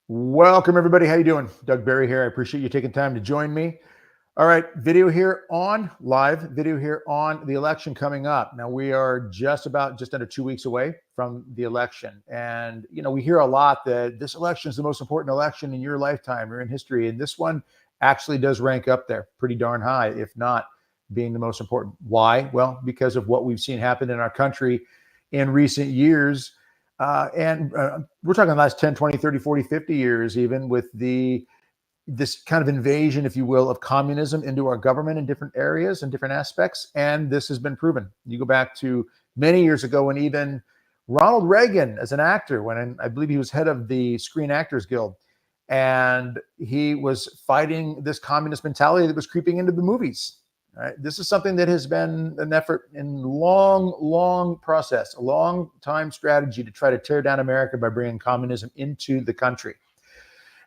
Welcome, everybody. How you doing? Doug Barry here. I appreciate you taking time to join me. All right, video here on live, video here on the election coming up. Now, we are just under 2 weeks away from the election. And, we hear a lot that this election is the most important election in your lifetime or in history. And this one actually does rank up there pretty darn high, if not being the most important. Why? Well, because of what we've seen happen in our country in recent years. And we're talking the last 10, 20, 30, 40, 50 years, even with this kind of invasion, if you will, of communism into our government in different areas and different aspects. And this has been proven. You go back to many years ago when even Ronald Reagan, as an actor, when I believe he was head of the Screen Actors Guild, and he was fighting this communist mentality that was creeping into the movies. Right? This is something that has been an effort in long process, a long time strategy to try to tear down America by bringing communism into the country.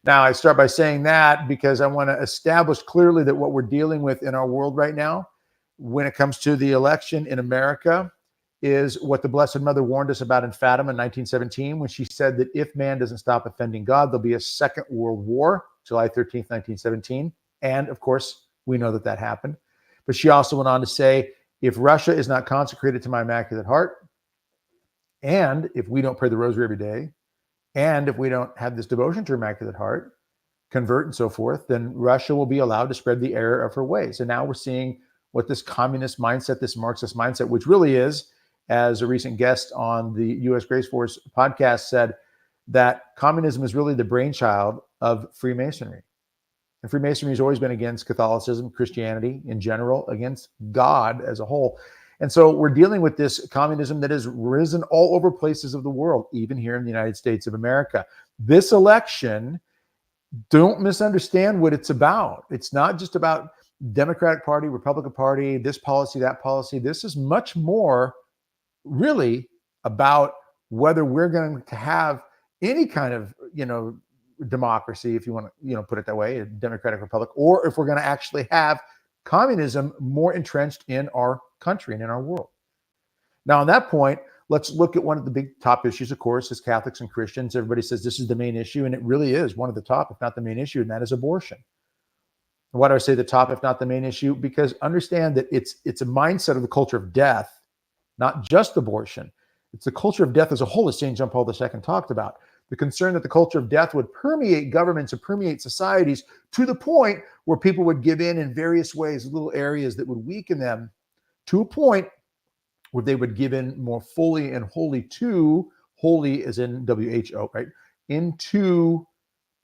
Now, I start by saying that because I want to establish clearly that what we're dealing with in our world right now, when it comes to the election in America, is what the Blessed Mother warned us about in Fatima in 1917, when she said that if man doesn't stop offending God, there'll be a second world war, July 13th, 1917. And of course, we know that happened. But she also went on to say, if Russia is not consecrated to my Immaculate Heart, and if we don't pray the rosary every day, and if we don't have this devotion to her Immaculate Heart, convert and so forth, then Russia will be allowed to spread the error of her ways. And now we're seeing what this communist mindset, this Marxist mindset, which really is, as a recent guest on the U.S. Grace Force podcast said, that communism is really the brainchild of Freemasonry. And Freemasonry has always been against Catholicism, Christianity in general, against God as a whole. And so we're dealing with this communism that has risen all over places of the world, even here in the United States of America. This election, don't misunderstand what it's about. It's not just about Democratic Party, Republican Party, this policy, that policy. This is much more really about whether we're going to have any kind of, democracy, if you want to, put it that way, a democratic republic, or if we're going to actually have communism more entrenched in our country and in our world. Now, on that point, let's look at one of the big top issues, of course, as Catholics and Christians. Everybody says this is the main issue, and it really is one of the top, if not the main issue, and that is abortion. Why do I say the top, if not the main issue? Because understand that it's a mindset of the culture of death, not just abortion. It's the culture of death as a whole, as St. John Paul II talked about. The concern that the culture of death would permeate governments and permeate societies to the point where people would give in various ways, little areas that would weaken them, to a point where they would give in more fully and wholly to, holy as in WHO, right? Into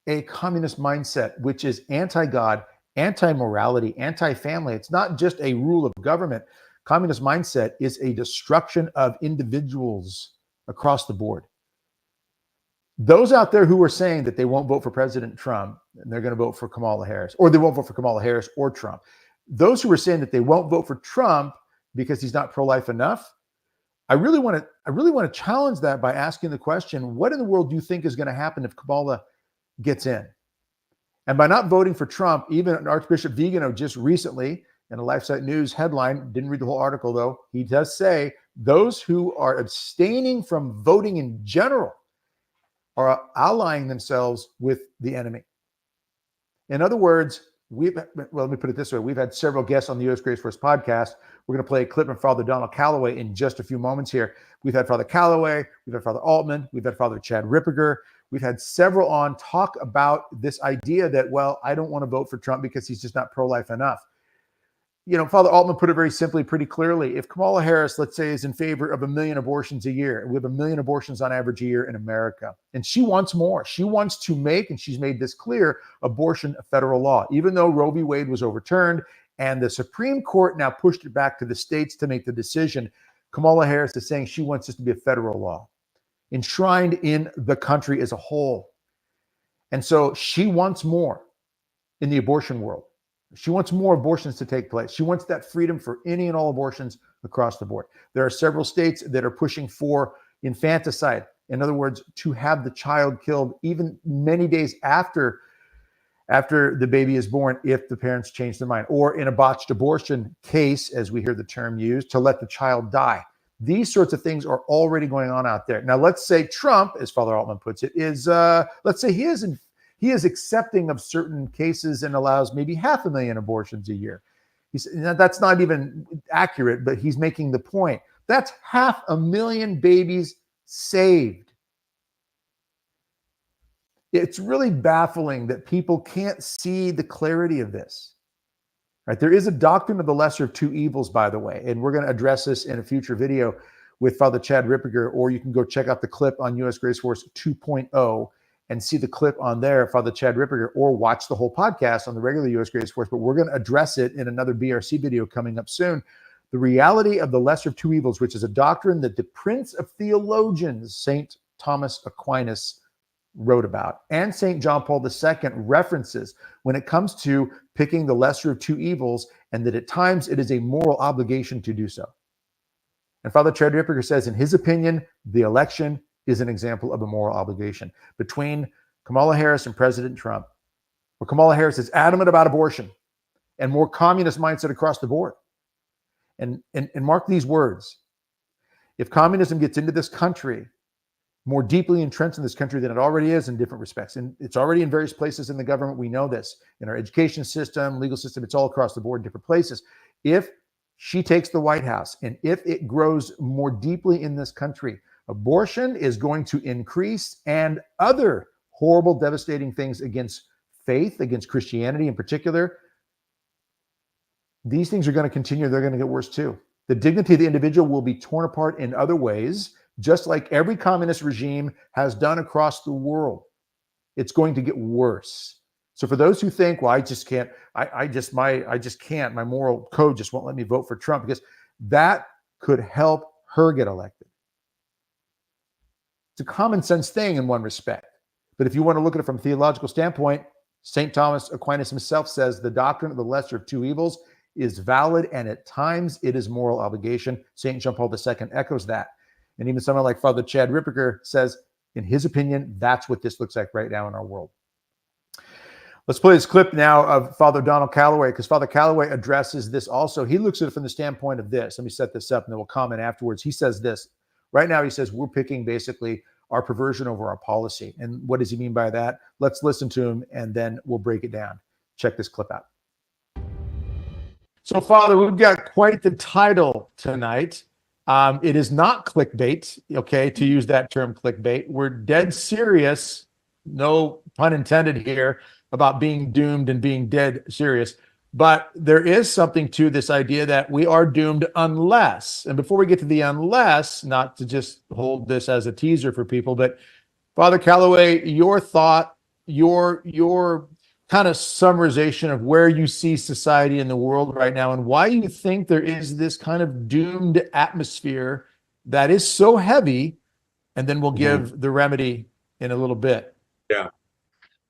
a communist mindset, which is anti-God, anti-morality, anti-family. It's not just a rule of government. Communist mindset is a destruction of individuals across the board. Those out there who are saying that they won't vote for President Trump and they're going to vote for Kamala Harris, or they won't vote for Kamala Harris or Trump, those who are saying that they won't vote for Trump because he's not pro-life enough, I really want to challenge that by asking the question, what in the world do you think is going to happen if Kamala gets in? And by not voting for Trump, even Archbishop Vigano just recently, in a LifeSite News headline, didn't read the whole article though, he does say those who are abstaining from voting in general are allying themselves with the enemy. In other words, let me put it this way. We've had several guests on the U.S. Grace Force podcast. We're going to play a clip from Father Donald Calloway in just a few moments here. We've had Father Calloway, we've had Father Altman, we've had Father Chad Ripperger. We've had several on talk about this idea that, well, I don't want to vote for Trump because he's just not pro-life enough. Father Altman put it very simply, pretty clearly. If Kamala Harris, let's say, is in favor of 1 million abortions a year, we have 1 million abortions on average a year in America, and she wants more. She wants to make, and she's made this clear, abortion a federal law, even though Roe v. Wade was overturned and the Supreme Court now pushed it back to the states to make the decision. Kamala Harris is saying she wants this to be a federal law, enshrined in the country as a whole. And so she wants more in the abortion world. She wants more abortions to take place. She wants that freedom for any and all abortions across the board. There are several states that are pushing for infanticide. In other words, to have the child killed even many days after the baby is born if the parents change their mind. Or in a botched abortion case, as we hear the term used, to let the child die. These sorts of things are already going on out there. Now, let's say Trump, as Father Altman puts it, is, let's say he is He is accepting of certain cases and allows maybe 500,000 abortions a year. That's not even accurate, but he's making the point. That's 500,000 babies saved. It's really baffling that people can't see the clarity of this. Right? There is a doctrine of the lesser of two evils, by the way, and we're going to address this in a future video with Father Chad Ripperger, or you can go check out the clip on U.S. Grace Force 2.0 and see the clip on there, Father Chad Ripperger, or watch the whole podcast on the regular U.S. Grace Force, but we're going to address it in another BRC video coming up soon. The reality of the lesser of two evils, which is a doctrine that the Prince of Theologians, St. Thomas Aquinas, wrote about, and St. John Paul II references when it comes to picking the lesser of two evils, and that at times it is a moral obligation to do so. And Father Chad Ripperger says, in his opinion, the election is an example of a moral obligation between Kamala Harris and President Trump, where Kamala Harris is adamant about abortion and more communist mindset across the board. And mark these words: if communism gets into this country, more deeply entrenched in this country than it already is in different respects, and it's already in various places in the government, we know this, in our education system, legal system, it's all across the board, different places. If she takes the White House, and if it grows more deeply in this country, abortion is going to increase, and other horrible, devastating things against faith, against Christianity in particular. These things are going to continue. They're going to get worse too. The dignity of the individual will be torn apart in other ways, just like every communist regime has done across the world. It's going to get worse. So for those who think, well, I just can't, I just can't, my moral code just won't let me vote for Trump, because that could help her get elected. It's a common sense thing in one respect. But if you want to look at it from a theological standpoint, St. Thomas Aquinas himself says the doctrine of the lesser of two evils is valid, and at times it is moral obligation. St. John Paul II echoes that. And even someone like Father Chad Ripperger says, in his opinion, that's what this looks like right now in our world. Let's play this clip now of Father Donald Calloway, because Father Calloway addresses this also. He looks at it from the standpoint of this. Let me set this up and then we'll comment afterwards. He says this. Right now, he says, we're picking basically our perversion over our policy. And what does he mean by that? Let's listen to him and then we'll break it down. Check this clip out. So, Father, we've got quite the title tonight. It is not clickbait, okay, to use that term clickbait. We're dead serious, no pun intended here, about being doomed and being dead serious. But there is something to this idea that we are doomed unless, and before we get to the unless, not to just hold this as a teaser for people, but Father Calloway, your thought, your kind of summarization of where you see society in the world right now and why you think there is this kind of doomed atmosphere that is so heavy, and then we'll give the remedy in a little bit. Yeah.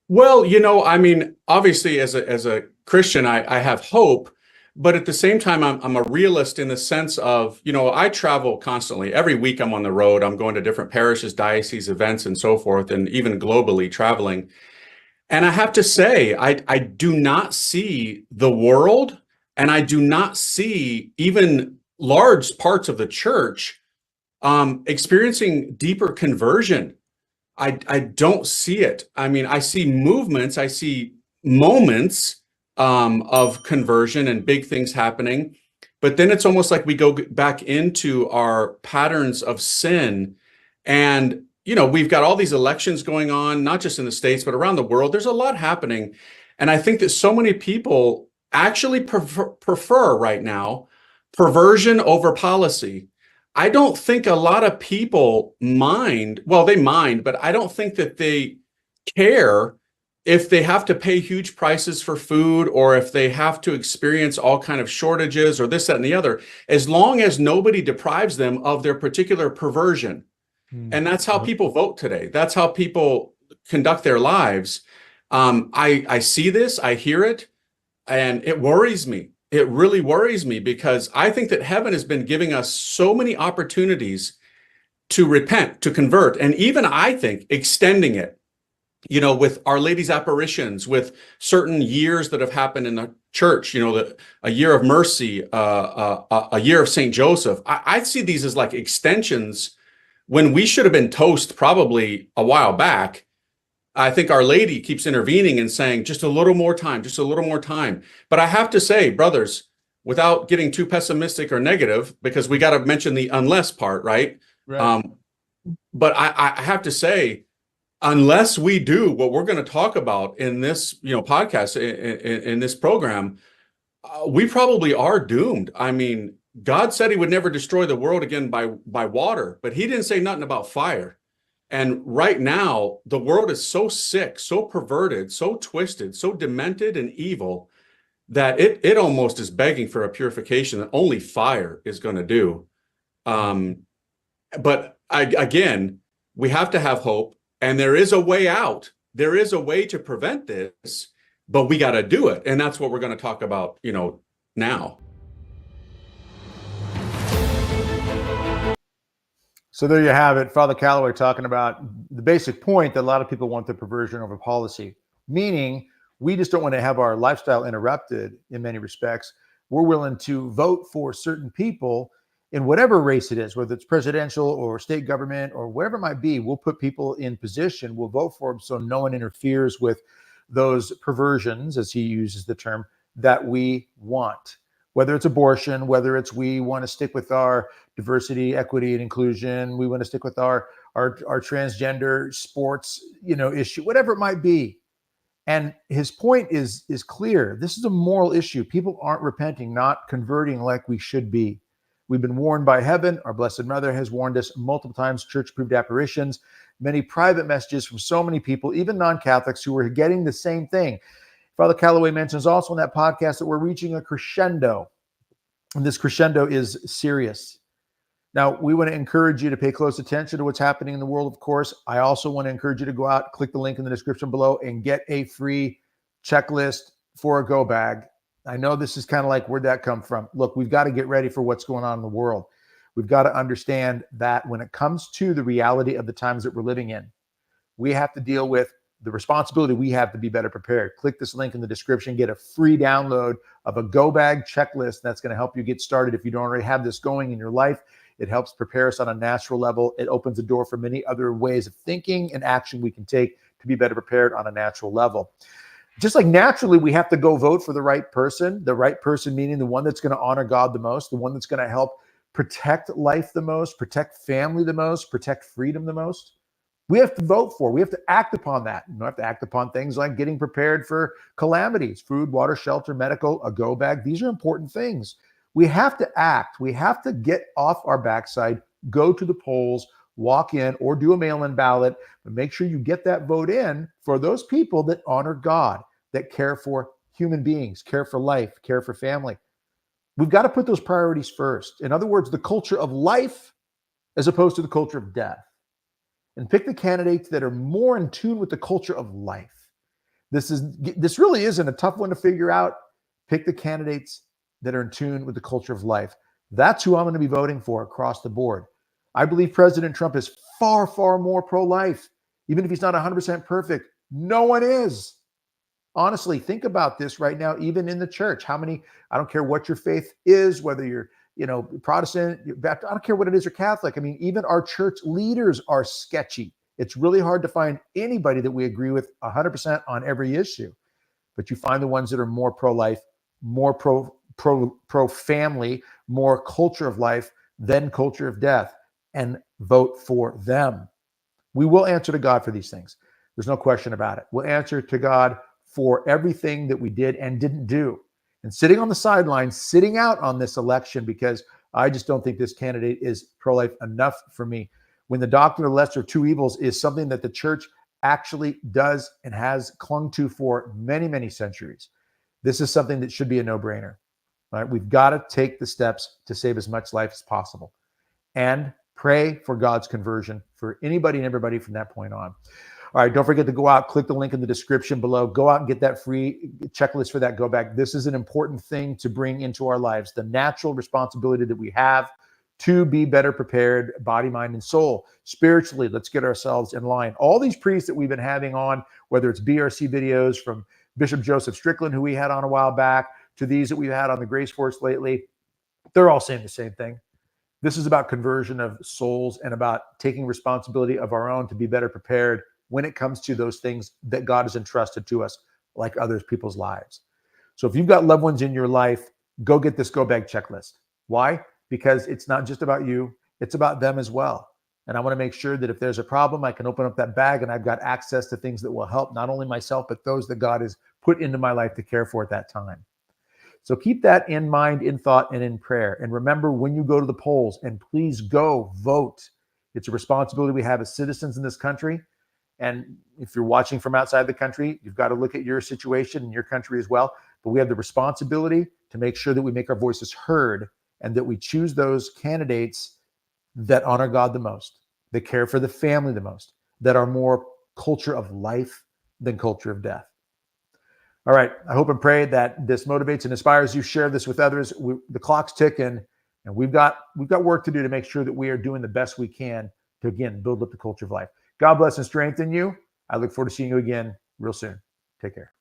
Well, you know, I mean, obviously as a Christian, I have hope, but at the same time, I'm a realist in the sense of, you know, I travel constantly. Every week I'm on the road. I'm going to different parishes, dioceses, events, and so forth, and even globally traveling. And I have to say, I do not see the world, and I do not see even large parts of the church experiencing deeper conversion. I don't see it. I mean, I see movements, I see moments of conversion and big things happening, but then it's almost like we go back into our patterns of sin. And, you know, we've got all these elections going on, not just in the States, but around the world. There's a lot happening. And I think that so many people actually prefer right now perversion over policy. I don't think a lot of people mind, well, they mind, but I don't think that they care if they have to pay huge prices for food, or if they have to experience all kind of shortages or this, that, and the other, as long as nobody deprives them of their particular perversion. And that's how people vote today. That's how people conduct their lives. I see this, I hear it, and it worries me. It really worries me, because I think that heaven has been giving us so many opportunities to repent, to convert, and even I think extending it, you know, with Our Lady's apparitions, with certain years that have happened in the church, you know, a year of mercy, a year of St. Joseph. I see these as like extensions when we should have been toast probably a while back. I think Our Lady keeps intervening and saying, just a little more time, just a little more time. But I have to say, brothers, without getting too pessimistic or negative, because we got to mention the unless part, right? Right. But I have to say, unless we do what we're going to talk about in this, podcast, in this program, we probably are doomed. I mean, God said he would never destroy the world again by water, but he didn't say nothing about fire. And right now, the world is so sick, so perverted, so twisted, so demented and evil that it almost is begging for a purification that only fire is going to do. But again, we have to have hope, and there is a way out. There is a way to prevent this, but we got to do it. And that's what we're going to talk about, now. So there you have it. Father Calloway talking about the basic point that a lot of people want the perversion over policy, meaning we just don't want to have our lifestyle interrupted in many respects. We're willing to vote for certain people in whatever race it is, whether it's presidential or state government or whatever it might be. We'll put people in position. We'll vote for them so no one interferes with those perversions, as he uses the term, that we want. Whether it's abortion, whether it's we want to stick with our diversity, equity, and inclusion, we want to stick with our transgender sports, issue, whatever it might be. And his point is clear. This is a moral issue. People aren't repenting, not converting like we should be. We've been warned by heaven. Our Blessed Mother has warned us multiple times, church-approved apparitions, many private messages from so many people, even non-Catholics, who are getting the same thing. Father Calloway mentions also in that podcast that we're reaching a crescendo, and this crescendo is serious. Now, we want to encourage you to pay close attention to what's happening in the world, of course. I also want to encourage you to go out, click the link in the description below, and get a free checklist for a go bag. I know this is kind of like, where'd that come from? Look, we've got to get ready for what's going on in the world. We've got to understand that when it comes to the reality of the times that we're living in, we have to deal with the responsibility we have to be better prepared. Click this link in the description, get a free download of a go bag checklist. That's going to help you get started. If you don't already have this going in your life, it helps prepare us on a natural level. It opens the door for many other ways of thinking and action we can take to be better prepared on a natural level. Just like naturally, we have to go vote for the right person meaning the one that's going to honor God the most, the one that's going to help protect life the most, protect family the most, protect freedom the most. We have to vote for. We have to act upon that. We have to act upon things like getting prepared for calamities, food, water, shelter, medical, a go bag. These are important things. We have to act. We have to get off our backside, go to the polls, walk in, or do a mail-in ballot, but make sure you get that vote in for those people that honor God, that care for human beings, care for life, care for family. We've got to put those priorities first. In other words, the culture of life as opposed to the culture of death. And pick the candidates that are more in tune with the culture of life. This really isn't a tough one to figure out. Pick the candidates that are in tune with the culture of life. That's who I'm going to be voting for across the board. I believe President Trump is far, far more pro-life. Even if he's not 100% perfect, no one is. Honestly, think about this right now, even in the church. How many, I don't care what your faith is, whether you're Protestant, Baptist, I don't care what it is, or Catholic. I mean, even our church leaders are sketcy. It's really hard to find anybody that we agree with 100% on every issue. But you find the ones that are more pro-life, more pro-family, more culture of life than culture of death, and vote for them. We will answer to God for these things. There's no question about it. We'll answer to God for everything that we did and didn't do. And sitting on the sidelines, sitting out on this election, because I just don't think this candidate is pro-life enough for me. When the doctrine of the lesser of two evils is something that the church actually does and has clung to for many, many centuries, this is something that should be a no-brainer. Right? We've got to take the steps to save as much life as possible and pray for God's conversion for anybody and everybody from that point on. All right, don't forget to go out, click the link in the description below. Go out and get that free checklist for that go bag. This is an important thing to bring into our lives, the natural responsibility that we have to be better prepared, body, mind, and soul. Spiritually, let's get ourselves in line. All these priests that we've been having on, whether it's BRC videos from Bishop Joseph Strickland, who we had on a while back, to these that we've had on the Grace Force lately, they're all saying the same thing. This is about conversion of souls and about taking responsibility of our own to be better prepared when it comes to those things that God has entrusted to us, like other people's lives. So if you've got loved ones in your life, go get this go bag checklist. Why? Because it's not just about you, it's about them as well. And I want to make sure that if there's a problem, I can open up that bag and I've got access to things that will help not only myself, but those that God has put into my life to care for at that time. So keep that in mind, in thought, and in prayer. And remember, when you go to the polls, and please go vote. It's a responsibility we have as citizens in this country. And if you're watching from outside the country, you've got to look at your situation in your country as well. But we have the responsibility to make sure that we make our voices heard and that we choose those candidates that honor God the most, that care for the family the most, that are more culture of life than culture of death. All right. I hope and pray that this motivates and inspires you. Share this with others. The clock's ticking, and we've got work to do to make sure that we are doing the best we can to, again, build up the culture of life. God bless and strengthen you. I look forward to seeing you again real soon. Take care.